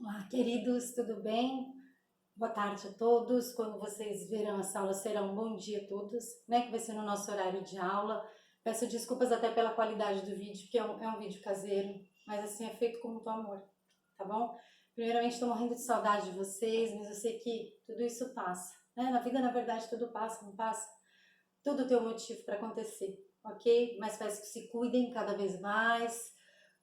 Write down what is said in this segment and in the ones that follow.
Olá, queridos, tudo bem? Boa tarde a todos. Quando vocês verão essa aula, será um bom dia a todos, né? Que vai ser no nosso horário de aula. Peço desculpas até pela qualidade do vídeo, porque é um vídeo caseiro, mas assim, é feito com muito amor, tá bom? Primeiramente, estou morrendo de saudade de vocês, mas eu sei que tudo isso passa, né? Na vida, na verdade, tudo passa, não passa? Tudo tem um motivo para acontecer, ok? Mas peço que se cuidem cada vez mais,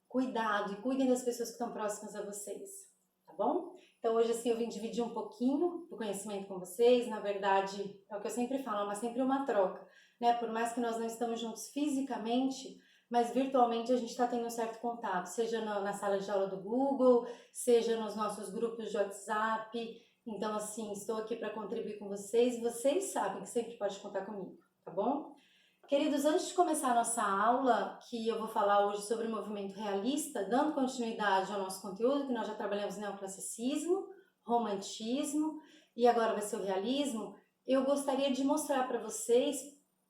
cuidado e cuidem das pessoas que estão próximas a vocês, tá bom? Então hoje assim eu vim dividir um pouquinho do conhecimento com vocês, na verdade é o que eu sempre falo, mas sempre uma troca, né? Por mais que nós não estamos juntos fisicamente, mas virtualmente a gente está tendo um certo contato, seja na sala de aula do Google, seja nos nossos grupos de WhatsApp. Então assim, estou aqui para contribuir com vocês e vocês sabem que sempre pode contar comigo, tá bom? Queridos, antes de começar a nossa aula, que eu vou falar hoje sobre o movimento realista, dando continuidade ao nosso conteúdo, que nós já trabalhamos neoclassicismo, romantismo e agora vai ser o realismo, eu gostaria de mostrar para vocês,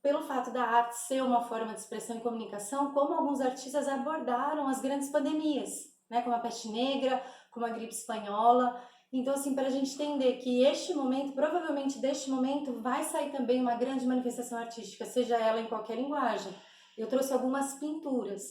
pelo fato da arte ser uma forma de expressão e comunicação, como alguns artistas abordaram as grandes pandemias, né, como a peste negra, como a gripe espanhola. Então, assim, para a gente entender que este momento, provavelmente deste momento, vai sair também uma grande manifestação artística, seja ela em qualquer linguagem. Eu trouxe algumas pinturas,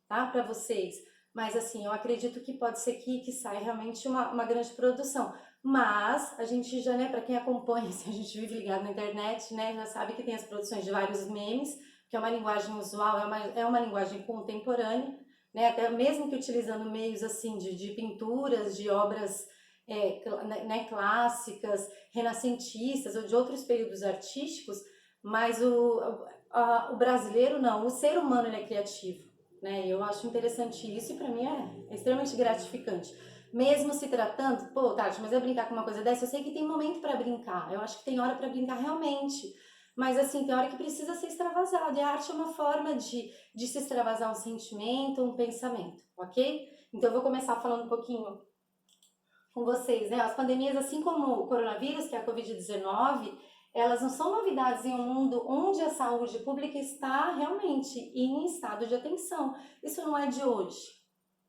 tá, para vocês. Mas, assim, eu acredito que pode ser que saia realmente uma grande produção. Mas, a gente já, né, para quem acompanha, se a gente vive ligado na internet, né, já sabe que tem as produções de vários memes, que é uma linguagem usual, é uma linguagem contemporânea, né, até mesmo que utilizando meios, assim, de pinturas, de obras né, clássicas, renascentistas ou de outros períodos artísticos, mas o brasileiro não, o ser humano ele é criativo, né? Eu acho interessante isso e para mim é extremamente gratificante. Mesmo se tratando, pô, Tati, mas eu brincar com uma coisa dessa, eu sei que tem momento para brincar, eu acho que tem hora para brincar realmente, mas assim, tem hora que precisa ser extravasado, e a arte é uma forma de se extravasar um sentimento, um pensamento, ok? Então eu vou começar falando um pouquinho com vocês, né? As pandemias, assim como o coronavírus, que é a Covid-19, elas não são novidades em um mundo onde a saúde pública está realmente em estado de atenção. Isso não é de hoje,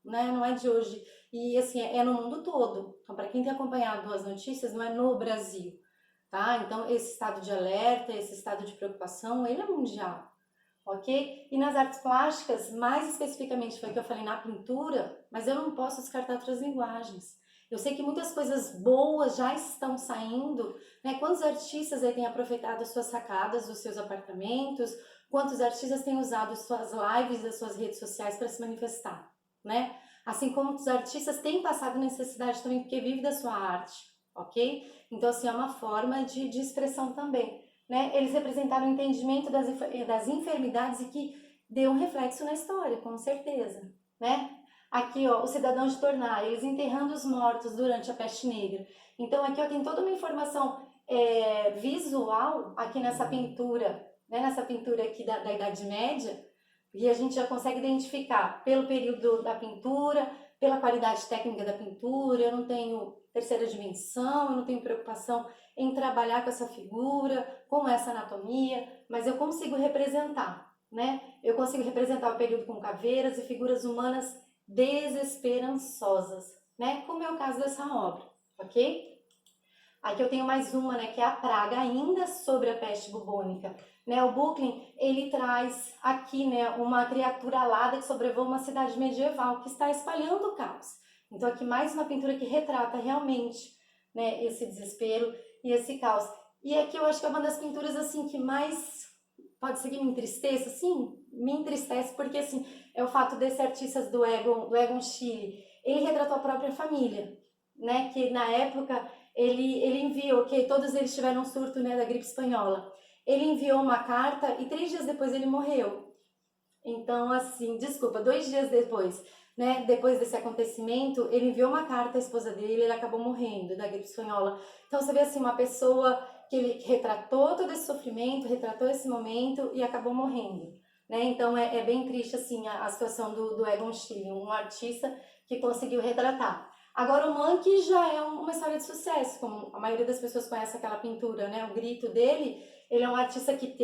né? Não é de hoje. E assim, é no mundo todo. Então, para quem tem acompanhado as notícias, não é no Brasil, tá? Então, esse estado de alerta, esse estado de preocupação, ele é mundial, ok? E nas artes plásticas, mais especificamente foi o que eu falei na pintura, mas eu não posso descartar outras linguagens. Eu sei que muitas coisas boas já estão saindo, né? Quantos artistas aí têm aproveitado as suas sacadas dos seus apartamentos? Quantos artistas têm usado suas lives, as suas redes sociais para se manifestar, né? Assim como os artistas têm passado necessidade também porque vive da sua arte, ok? Então, assim, é uma forma de expressão também, né? Eles representaram o entendimento das enfermidades e que deu um reflexo na história, com certeza, né? Aqui, ó, os cidadãos de Tornar, eles enterrando os mortos durante a peste negra. Então, aqui, ó, tem toda uma informação visual aqui nessa pintura, né? Nessa pintura aqui da Idade Média, e a gente já consegue identificar pelo período da pintura, pela qualidade técnica da pintura. Eu não tenho terceira dimensão, eu não tenho preocupação em trabalhar com essa figura, com essa anatomia, mas eu consigo representar, né? Eu consigo representar o período com caveiras e figuras humanas desesperançosas, né? Como é o caso dessa obra, ok? Aqui eu tenho mais uma, né, que é a praga, ainda sobre a peste bubônica. Né, o Buckley, ele traz aqui, né, uma criatura alada que sobrevoa uma cidade medieval que está espalhando o caos. Então aqui mais uma pintura que retrata realmente, né, esse desespero e esse caos. E aqui eu acho que é uma das pinturas assim que mais pode ser que me entristeça, sim, me entristece porque assim é o fato desse artista do Egon Schiele, ele retratou a própria família, né, que na época ele enviou, que todos eles tiveram um surto, né, da gripe espanhola. Ele enviou uma carta e 3 dias depois ele morreu. Então, assim, desculpa, 2 dias depois, né, depois desse acontecimento, ele enviou uma carta à esposa dele, ele acabou morrendo da gripe espanhola. Então, você vê assim, uma pessoa que ele retratou todo esse sofrimento, retratou esse momento e acabou morrendo. Né? Então, é bem triste, assim, a situação do Egon Schiele, um artista que conseguiu retratar. Agora, o Monkey já é uma história de sucesso, como a maioria das pessoas conhece aquela pintura, né? O grito dele, ele é um artista que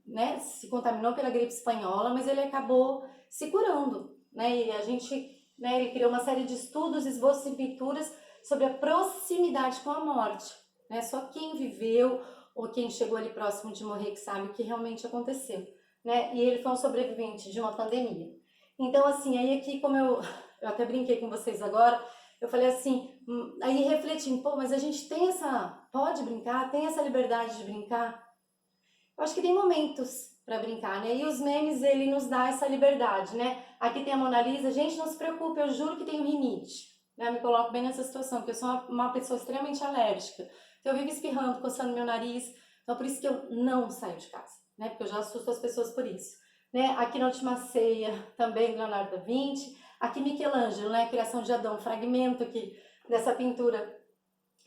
né, se contaminou pela gripe espanhola, mas ele acabou se curando, né? E a gente né? Ele criou uma série de estudos, esboços e pinturas sobre a proximidade com a morte, né? Só quem viveu ou quem chegou ali próximo de morrer que sabe o que realmente aconteceu, né? E ele foi um sobrevivente de uma pandemia. Então, assim, aí aqui, como eu até brinquei com vocês agora, eu falei assim, aí refletindo, pô, mas a gente tem pode brincar, tem essa liberdade de brincar? Eu acho que tem momentos para brincar, né? E os memes, ele nos dá essa liberdade, né? Aqui tem a Mona Lisa, gente, não se preocupe, eu juro que tenho rinite, né? Eu me coloco bem nessa situação, porque eu sou uma pessoa extremamente alérgica. Então eu vivo espirrando, coçando meu nariz, então por isso que eu não saio de casa, né? Porque eu já assusto as pessoas por isso, né? Aqui na Última Ceia, também Leonardo da Vinci, aqui Michelangelo, né? Criação de Adão, um fragmento aqui dessa pintura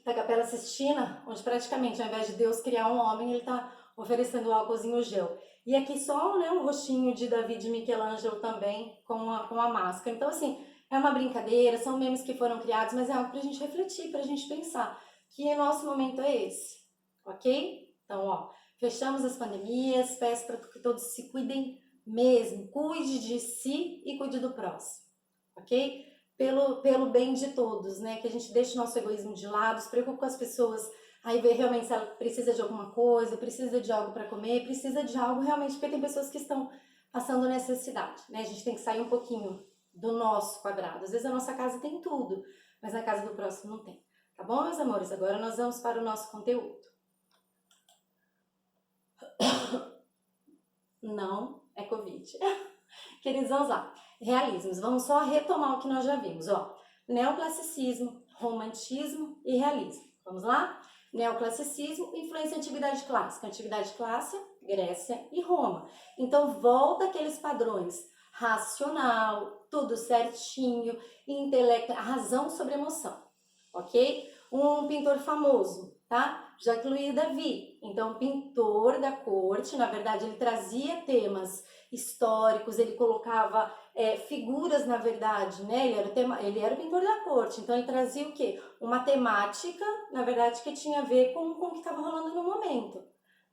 da Capela Sistina, onde praticamente ao invés de Deus criar um homem, ele está oferecendo álcoolzinho gel. E aqui só, né, um rostinho de Davi de Michelangelo também com a máscara. Então, assim, é uma brincadeira, são memes que foram criados, mas é algo para a gente refletir, para a gente pensar que nosso momento é esse, ok? Então, ó, fechamos as pandemias, peço para que todos se cuidem mesmo, cuide de si e cuide do próximo, ok? Pelo bem de todos, né? Que a gente deixe o nosso egoísmo de lado, se preocupe com as pessoas, aí ver realmente se ela precisa de alguma coisa, precisa de algo para comer, precisa de algo realmente, porque tem pessoas que estão passando necessidade, né? A gente tem que sair um pouquinho do nosso quadrado. Às vezes a nossa casa tem tudo, mas na casa do próximo não tem. Tá bom, meus amores? Agora nós vamos para o nosso conteúdo. Não é Covid. Queridos, vamos lá. Realismos. Vamos só retomar o que nós já vimos, ó. Neoclassicismo, romantismo e realismo. Vamos lá? Neoclassicismo, influência da antiguidade clássica. Antiguidade clássica, Grécia e Roma. Então, volta aqueles padrões racional, tudo certinho, intelecto, razão sobre emoção, ok? Um pintor famoso, tá? Jacques-Louis David. Então, pintor da corte, na verdade, ele trazia temas históricos, ele colocava figuras, na verdade, né? Ele era o pintor da corte, então ele trazia o quê? Uma temática, na verdade, que tinha a ver com o que estava rolando no momento,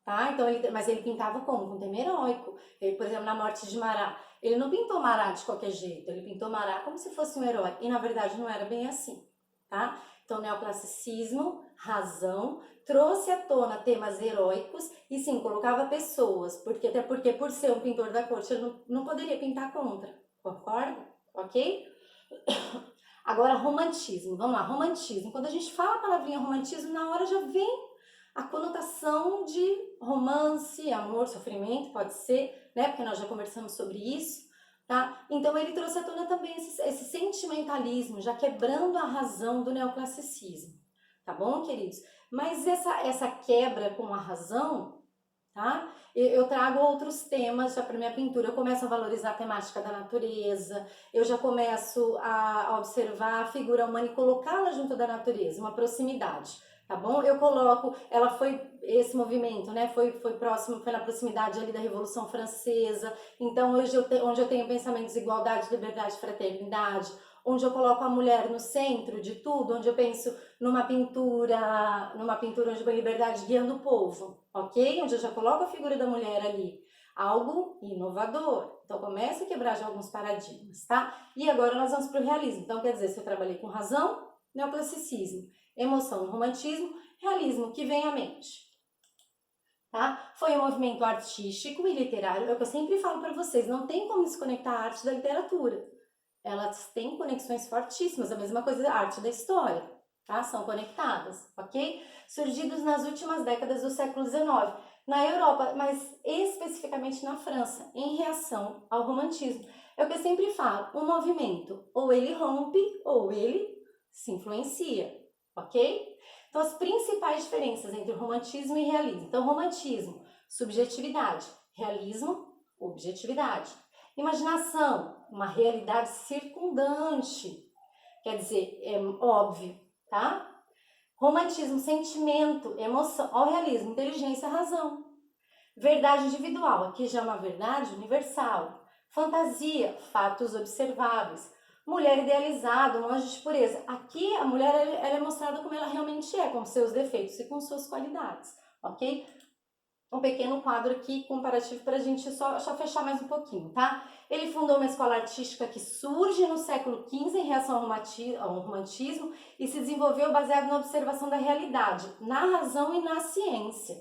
tá? Então, mas ele pintava como? Com tema heróico. Ele, por exemplo, na morte de Marat, ele não pintou Marat de qualquer jeito, ele pintou Marat como se fosse um herói, e na verdade não era bem assim, tá? Então, neoclassicismo, razão, trouxe à tona temas heróicos e sim, colocava pessoas, até porque por ser um pintor da corte, ele não poderia pintar contra, concorda? Ok? Agora, romantismo, vamos lá, romantismo. Quando a gente fala a palavrinha romantismo, na hora já vem a conotação de romance, amor, sofrimento, pode ser, né? Porque nós já conversamos sobre isso. Tá? Então ele trouxe à tona também esse sentimentalismo, já quebrando a razão do neoclassicismo, tá bom, queridos? Mas essa quebra com a razão, tá? Eu trago outros temas já para minha pintura, eu começo a valorizar a temática da natureza, eu já começo a observar a figura humana e colocá-la junto da natureza, uma proximidade. Tá bom? Eu coloco, esse movimento, né, foi próximo, foi na proximidade ali da Revolução Francesa, então hoje onde eu tenho pensamentos de igualdade, liberdade, fraternidade, onde eu coloco a mulher no centro de tudo, onde eu penso numa pintura onde eu ponho liberdade guiando o povo, ok? Onde eu já coloco a figura da mulher ali, algo inovador. Então começa a quebrar já alguns paradigmas, tá? E agora nós vamos para o realismo. Então quer dizer, se eu trabalhei com razão, neoclassicismo, emoção no romantismo, realismo, que vem à mente. Tá? Foi um movimento artístico e literário, é o que eu sempre falo para vocês, não tem como desconectar a arte da literatura. Elas têm conexões fortíssimas, a mesma coisa da arte da história, tá? São conectadas, ok? Surgidos nas últimas décadas do século XIX, na Europa, mas especificamente na França, em reação ao romantismo. É o que eu sempre falo, um movimento, ou ele rompe, ou ele se influencia, ok? Então, as principais diferenças entre romantismo e realismo. Então, romantismo, subjetividade. Realismo, objetividade. Imaginação, uma realidade circundante. Quer dizer, é óbvio, tá? Romantismo, sentimento, emoção. Ao realismo, inteligência, razão. Verdade individual, aqui já é uma verdade universal. Fantasia, fatos observáveis. Mulher idealizada, um anjo de pureza. Aqui a mulher ela é mostrada como ela realmente é, com seus defeitos e com suas qualidades, ok? um pequeno quadro aqui comparativo para a gente só fechar mais um pouquinho, tá? Ele fundou uma escola artística que surge no século XV em reação ao romantismo e se desenvolveu baseado na observação da realidade, na razão e na ciência.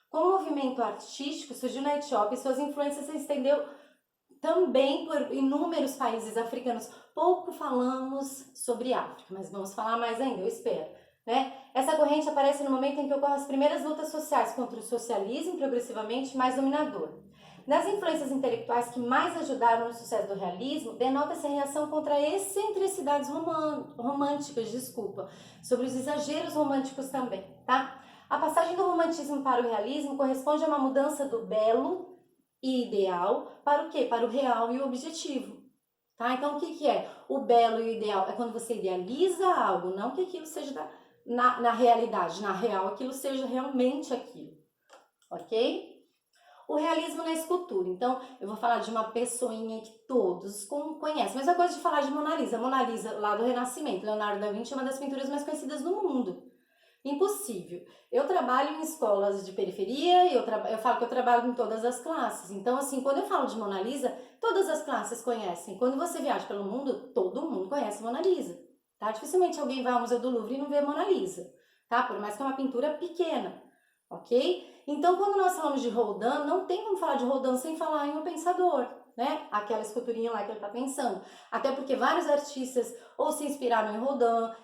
Com o movimento artístico, surgiu na Etiópia e suas influências se estendeu também por inúmeros países africanos. Pouco falamos sobre África, mas vamos falar mais ainda, eu espero. Né? Essa corrente aparece no momento em que ocorrem as primeiras lutas sociais contra o socialismo progressivamente mais dominador. Das influências intelectuais que mais ajudaram no sucesso do realismo, denota-se a reação contra excentricidades românticas, sobre os exageros românticos também, tá? A passagem do romantismo para o realismo corresponde a uma mudança do belo e ideal para o quê? Para o real e o objetivo. Tá? Então, o que é? O belo e o ideal é quando você idealiza algo, não que aquilo seja na realidade, na real, aquilo seja realmente aquilo. Ok? O realismo na escultura. Então, eu vou falar de uma pessoinha que todos conhecem, mas eu gosto de falar de Mona Lisa. Mona Lisa, lá do Renascimento. Leonardo da Vinci é uma das pinturas mais conhecidas do mundo. Impossível. Eu trabalho em escolas de periferia, eu falo que eu trabalho em todas as classes. Então, assim, quando eu falo de Mona Lisa, todas as classes conhecem. Quando você viaja pelo mundo, todo mundo conhece Mona Lisa. Tá? Dificilmente alguém vai ao Museu do Louvre e não vê Mona Lisa. Tá? Por mais que é uma pintura pequena. Ok? Então, quando nós falamos de Rodin, não tem como falar de Rodin sem falar em um pensador, né? Aquela esculturinha lá que ele está pensando. Até porque vários artistas ou se inspiraram em Rodin,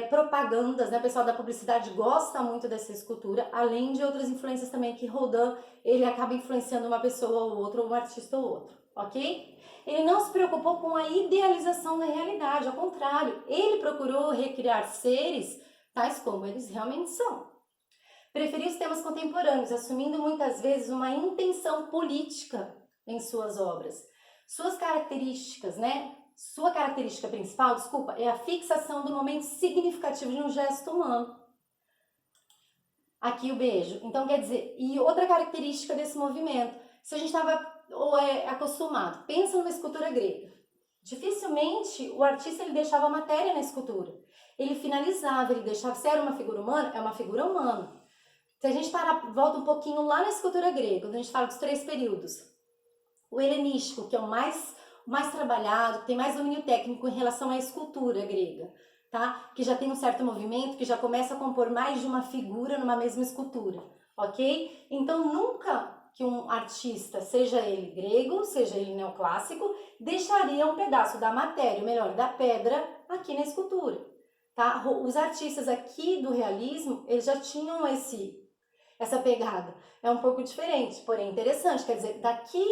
propagandas, né? O pessoal da publicidade gosta muito dessa escultura, além de outras influências também que Rodin, ele acaba influenciando uma pessoa ou outra, ou um artista ou outro, ok? Ele não se preocupou com a idealização da realidade, ao contrário, ele procurou recriar seres tais como eles realmente são. Preferiu os temas contemporâneos, assumindo muitas vezes uma intenção política em suas obras. Suas características, né? Sua característica principal, é a fixação do momento significativo de um gesto humano. Aqui o beijo. Então, quer dizer, e outra característica desse movimento, se a gente estava acostumado, pensa numa escultura grega. Dificilmente o artista ele deixava a matéria na escultura. Ele finalizava, ele deixava, se era uma figura humana, é uma figura humana. Se a gente volta um pouquinho lá na escultura grega, quando a gente fala dos 3 períodos, o helenístico, que é o mais trabalhado, que tem mais domínio técnico em relação à escultura grega, tá? Que já tem um certo movimento, que já começa a compor mais de uma figura numa mesma escultura, ok? Então, nunca que um artista, seja ele grego, seja ele neoclássico, deixaria um pedaço da matéria, ou melhor, da pedra, aqui na escultura, tá? Os artistas aqui do realismo, eles já tinham essa pegada. É um pouco diferente, porém interessante. Quer dizer, daqui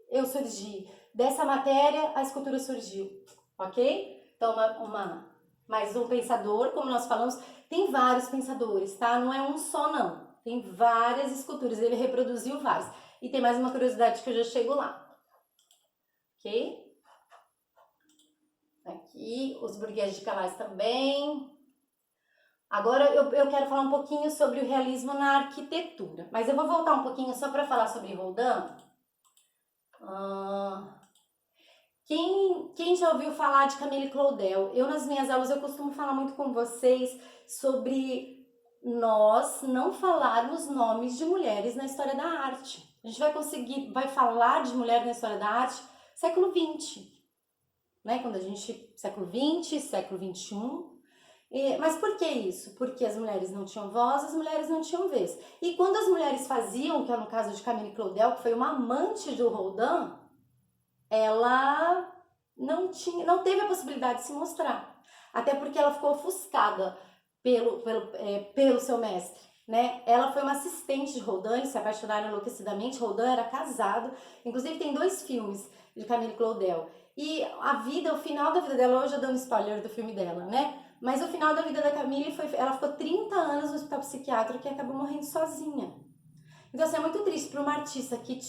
eu surgi, dessa matéria a escultura surgiu, ok? Então, mais um pensador, como nós falamos, tem vários pensadores, tá? Não é um só, não. Tem várias esculturas, ele reproduziu várias. E tem mais uma curiosidade que eu já chego lá, ok? Aqui, os burgueses de Calais também. Agora eu quero falar um pouquinho sobre o realismo na arquitetura, mas eu vou voltar um pouquinho só para falar sobre Rodin. Quem já ouviu falar de Camille Claudel? Eu nas minhas aulas eu costumo falar muito com vocês sobre nós não falarmos nomes de mulheres na história da arte. A gente vai falar de mulher na história da arte século XX, né? Século XX, século XXI. Mas por que isso? Porque as mulheres não tinham voz, as mulheres não tinham vez. E quando as mulheres faziam, que é no caso de Camille Claudel, que foi uma amante do Rodin, ela não teve a possibilidade de se mostrar. Até porque ela ficou ofuscada pelo seu mestre, né? Ela foi uma assistente de Rodin, eles se apaixonaram enlouquecidamente. Rodin era casado, inclusive tem 2 filmes de Camille Claudel. E o final da vida dela, hoje eu dando spoiler do filme dela, né? Mas o final da vida da Camille ela ficou 30 anos no hospital psiquiátrico e acabou morrendo sozinha. Então, assim, é muito triste para uma artista que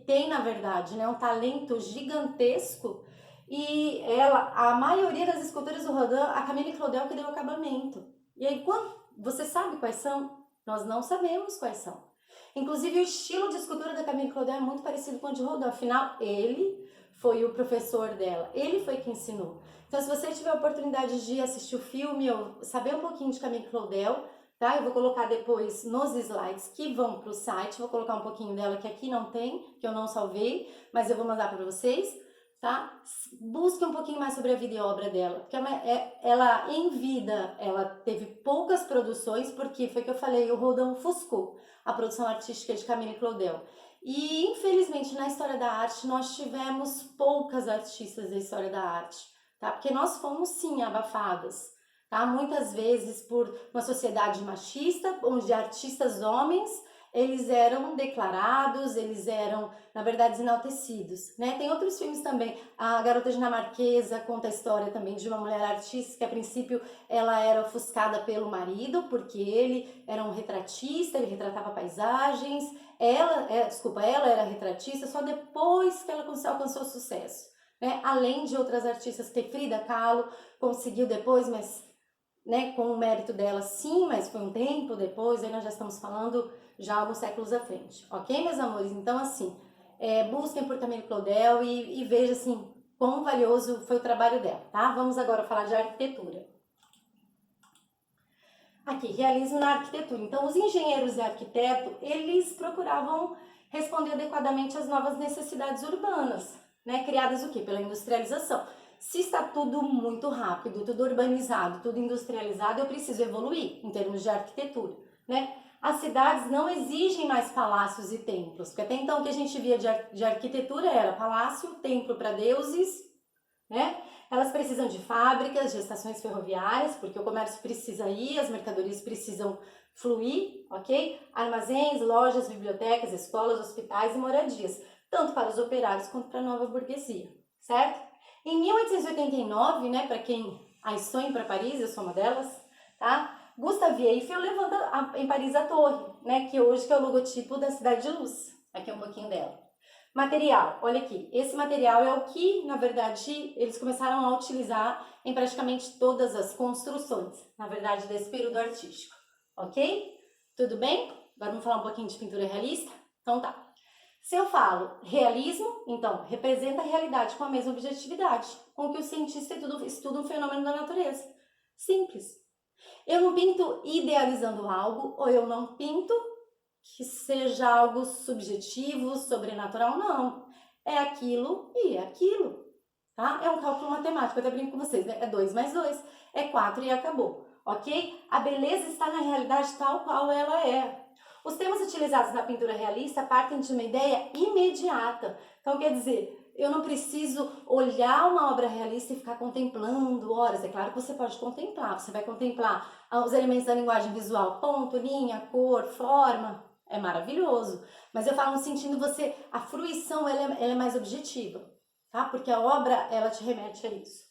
tem, na verdade, né, um talento gigantesco e a maioria das esculturas do Rodin, a Camille Claudel que deu o acabamento. E aí, você sabe quais são? Nós não sabemos quais são. Inclusive, o estilo de escultura da Camille Claudel é muito parecido com o de Rodin. Afinal, ele foi o professor dela, ele foi quem ensinou. Então, se você tiver a oportunidade de assistir o filme ou saber um pouquinho de Camille Claudel, tá? Eu vou colocar depois nos slides que vão para o site, vou colocar um pouquinho dela que aqui não tem, que eu não salvei, mas eu vou mandar para vocês, tá? Busque um pouquinho mais sobre a vida e obra dela, porque ela em vida, ela teve poucas produções, porque foi que eu falei, o Rodin ofuscou a produção artística de Camille Claudel. E infelizmente na história da arte nós tivemos poucas artistas da história da arte, tá? Porque nós fomos sim abafadas, tá? Muitas vezes por uma sociedade machista, onde artistas homens, eles eram declarados, eles eram, na verdade, enaltecidos, né? Tem outros filmes também, a Garota Dinamarquesa conta a história também de uma mulher artista que a princípio ela era ofuscada pelo marido, porque ele era um retratista, ele retratava paisagens, ela era retratista só depois que ela alcançou sucesso, né? Além de outras artistas, que Frida Kahlo conseguiu depois, mas, né, com o mérito dela sim, mas foi um tempo depois, aí nós já estamos falando já alguns séculos à frente, ok, meus amores? Então, assim, busquem por Camille Claudel e veja, assim, quão valioso foi o trabalho dela, tá? Vamos agora falar de arquitetura. Aqui, realismo na arquitetura. Então, os engenheiros e arquitetos, eles procuravam responder adequadamente às novas necessidades urbanas, né? Criadas o quê? Pela industrialização. Se está tudo muito rápido, tudo urbanizado, tudo industrializado, eu preciso evoluir em termos de arquitetura, né? As cidades não exigem mais palácios e templos, porque até então o que a gente via de arquitetura era palácio, templo para deuses, né? Elas precisam de fábricas, de estações ferroviárias, porque o comércio precisa ir, as mercadorias precisam fluir, ok? Armazéns, lojas, bibliotecas, escolas, hospitais e moradias, tanto para os operários quanto para a nova burguesia, certo? Em 1889, né, para quem aí sonha para Paris, eu sou uma delas, tá? Gustave Eiffel levanta em Paris a torre, né, que hoje que é o logotipo da Cidade de Luz. Aqui é um pouquinho dela. Material, olha aqui, esse material é o que, na verdade, eles começaram a utilizar em praticamente todas as construções, na verdade, desse período artístico, ok? Tudo bem? Agora vamos falar um pouquinho de pintura realista? Então tá. Se eu falo realismo, então, representa a realidade com a mesma objetividade, com que o cientista estuda um fenômeno da natureza. Simples. Eu não pinto idealizando algo, ou eu não pinto que seja algo subjetivo, sobrenatural, não. É aquilo e é aquilo, tá? É um cálculo matemático, eu até brinco com vocês, né? É 2 mais 2, é 4 e acabou, ok? A beleza está na realidade tal qual ela é. Os temas utilizados na pintura realista partem de uma ideia imediata. Então, quer dizer, eu não preciso olhar uma obra realista e ficar contemplando horas. É claro que você pode contemplar, você vai contemplar os elementos da linguagem visual, ponto, linha, cor, forma, é maravilhoso. Mas eu falo no sentido a fruição ela é mais objetiva, tá? Porque a obra, ela te remete a isso.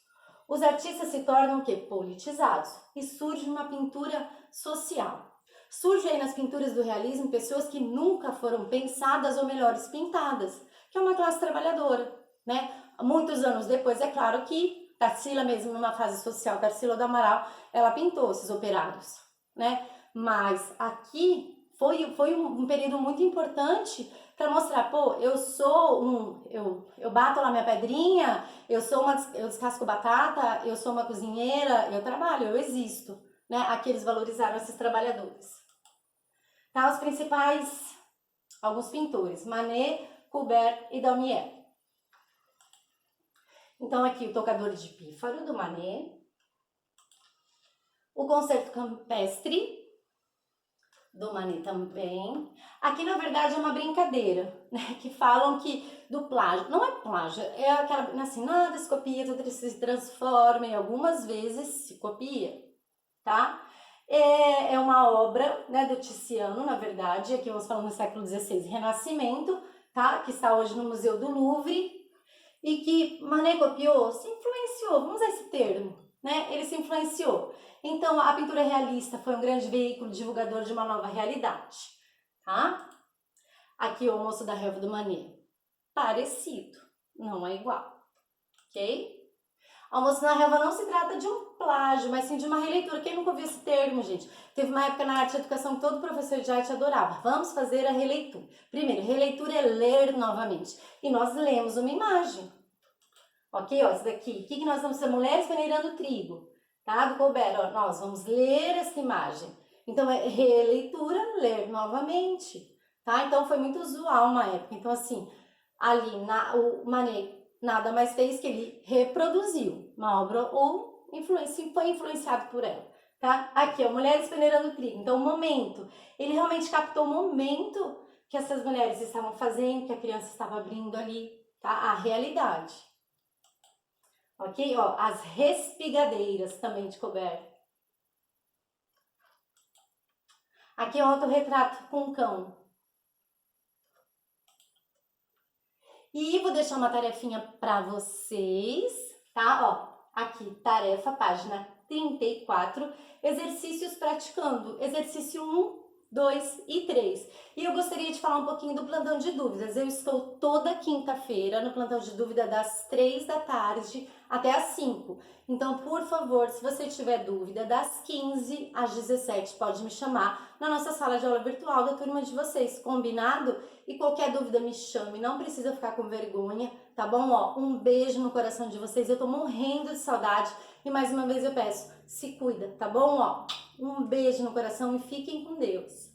Os artistas se tornam o quê? Politizados. E surge uma pintura social. Surge aí nas pinturas do realismo pessoas que nunca foram pensadas ou melhores pintadas, que é uma classe trabalhadora, né? Muitos anos depois, é claro que Tarsila mesmo numa fase social, Tarsila do Amaral, ela pintou esses operários, né? Mas aqui foi um período muito importante para mostrar, pô, eu bato lá minha pedrinha, eu descasco batata, eu sou uma cozinheira, eu trabalho, eu existo, né? Aqui eles valorizaram esses trabalhadores. Tá, os principais, alguns pintores, Manet, Courbet e Daumier. Então aqui o Tocador de Pífaro, do Manet, o Concerto Campestre, do Manet também. Aqui, na verdade, é uma brincadeira, né? Que falam que do plágio. Não é plágio, é aquela, assim, nada se copia, tudo se transforma, e algumas vezes se copia, tá? É uma obra, né, do Tiziano, na verdade, aqui vamos falando no século XVI, Renascimento, tá? Que está hoje no Museu do Louvre, e que Manet copiou, se influenciou, vamos usar esse termo, né? Ele se influenciou. Então, a pintura realista foi um grande veículo divulgador de uma nova realidade, tá? Aqui o almoço da relva do Manet. Parecido, não é igual, ok? Almoço na relva não se trata de um plágio, mas sim de uma releitura. Quem nunca ouviu esse termo, gente? Teve uma época na arte e educação que todo professor de arte adorava. Vamos fazer a releitura. Primeiro, releitura é ler novamente. E nós lemos uma imagem. Ok? Ó, isso daqui. O que nós vamos ser? Mulheres venerando trigo. Tá? Do Colbert. Ó, nós vamos ler essa imagem. Então, é releitura, ler novamente, tá? Então, foi muito usual uma época. Então, assim, ali, o Manet nada mais fez que ele reproduziu uma obra ou foi influenciado por ela, tá? Aqui, ó, Mulheres Peneirando Trigo. Então, o momento, ele realmente captou o momento que essas mulheres estavam fazendo, que a criança estava abrindo ali, tá? A realidade. Ok? Ó, as respigadeiras também de coberta. Aqui é um autorretrato com um cão. E vou deixar uma tarefinha para vocês, tá? Ó, aqui, tarefa, página 34, exercícios praticando. Exercício 1, 2 e 3. E eu gostaria de falar um pouquinho do plantão de dúvidas. Eu estou toda quinta-feira no plantão de dúvida das 3 da tarde até as 5. Então, por favor, se você tiver dúvida, das 15 às 17, pode me chamar na nossa sala de aula virtual da turma de vocês, combinado? E qualquer dúvida me chame, não precisa ficar com vergonha, tá bom? Ó, um beijo no coração de vocês, eu tô morrendo de saudade e mais uma vez eu peço, se cuida, tá bom? Ó, um beijo no coração e fiquem com Deus.